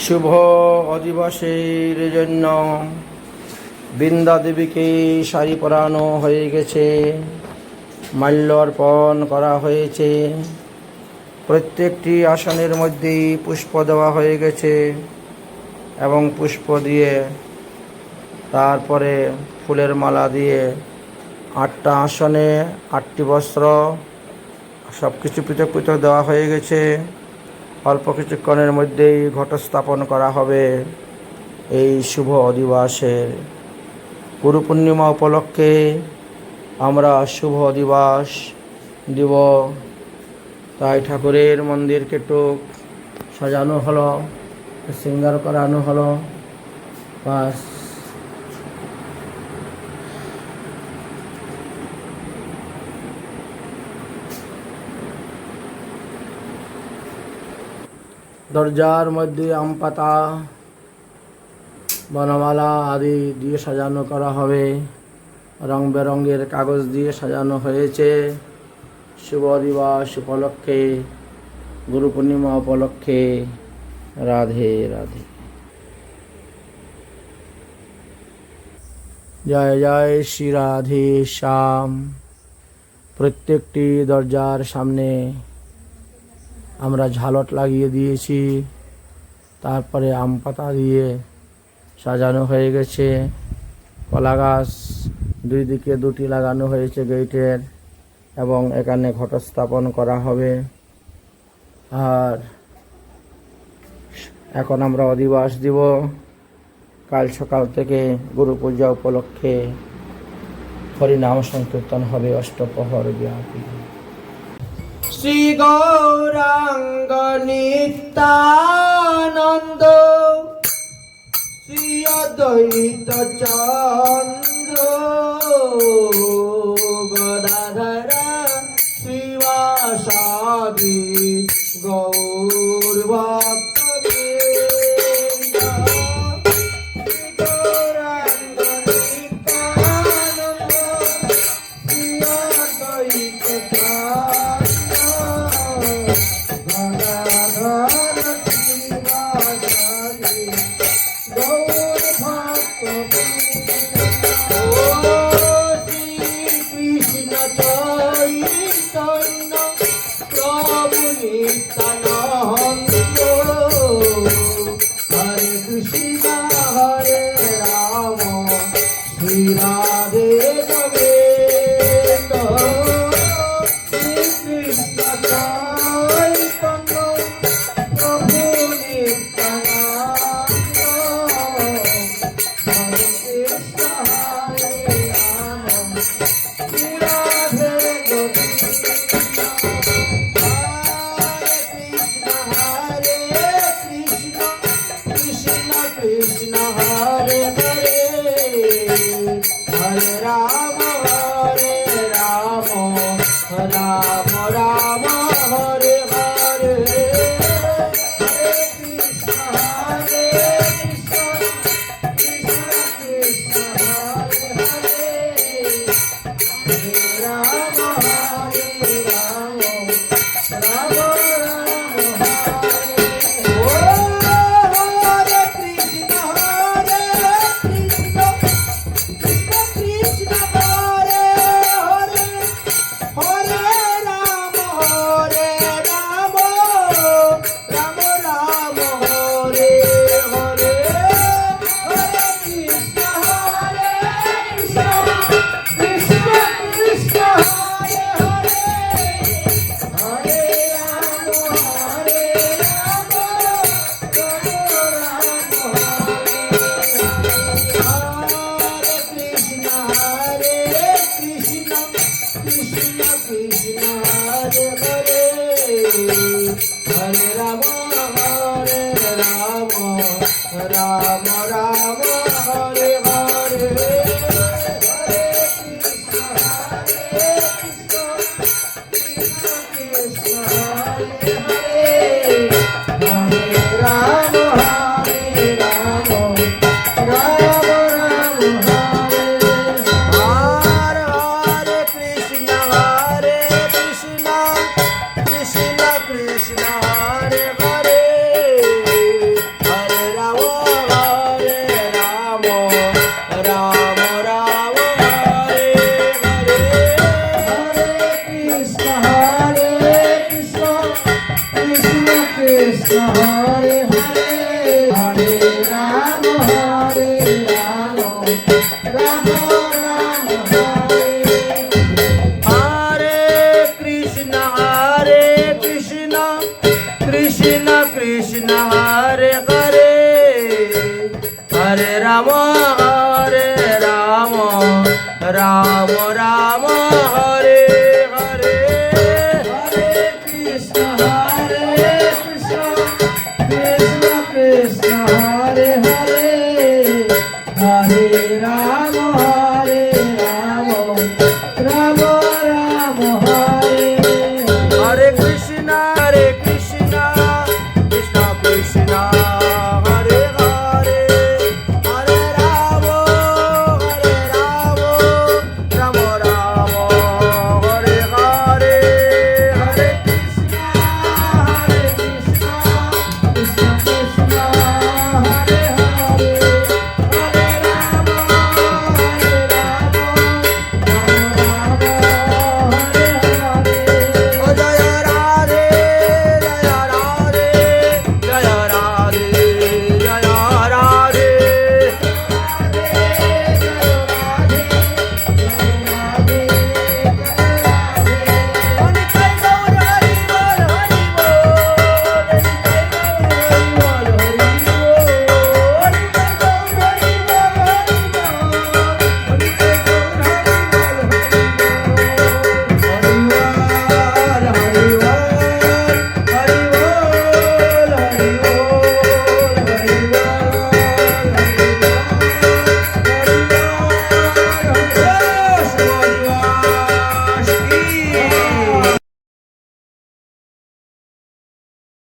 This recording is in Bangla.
শুভ অধিবাসের জন্য বৃন্দা দেবীকে শাড়ি পরানো হয়ে গেছে, মাল্য অর্পণ করা হয়েছে। প্রত্যেকটি আসনের মধ্যেই পুষ্প দেওয়া হয়ে গেছে এবং পুষ্প দিয়ে তারপরে ফুলের মালা দিয়ে 8টা আসনে 8টি বস্ত্র সব কিছু পৃথক পৃথক দেওয়া হয়ে গেছে। অল্প কিছুক্ষণের মধ্যেই ঘটস্থাপন করা হবে। এই শুভ অধিবাসের গুরু পূর্ণিমা উপলক্ষে আমরা শুভ অধিবাস দিব, তাই ঠাকুরের মন্দিরকে একটু সাজানো হলো, শৃঙ্গার করানো হলো। বাস দরজার মধ্যে আম পাতা, বনমালা আদি দিয়ে সাজানো করা হবে। রং বেরঙের কাগজ দিয়ে সাজানো হয়েছে। শুভ দিবস উপলক্ষে, গুরু পূর্ণিমা উপলক্ষে। রাধে রাধে। জয় জয় শ্রী রাধে শ্যাম। প্রত্যেকটি দরজার সামনে আমরা ঝালট লাগিয়ে দিয়েছি, তারপরে আম পাতা দিয়ে সাজানো হয়ে গেছে। কলা গাছ 2 দিকে 2টি লাগানো হয়েছে গেটের, এবং এখানে ঘটস্থাপন করা হবে। আর এখন আমরা অধিবাস দিব। কাল সকাল থেকে গুরু পূজা উপলক্ষে হরিনাম সংকীর্তন হবে অষ্টপ্রহর ব্যাপী। শ্রী গৌরাঙ্গ নিত্যানন্দ শ্রী অদ্বৈত চন্দ্র গদাধর শিবাসাদি গৌর ভক্তবৃন্দ। শ্রী গৌরাঙ্গ নিত্যানন্দ শ্রী অদ্বৈত करे हरे राम राम राम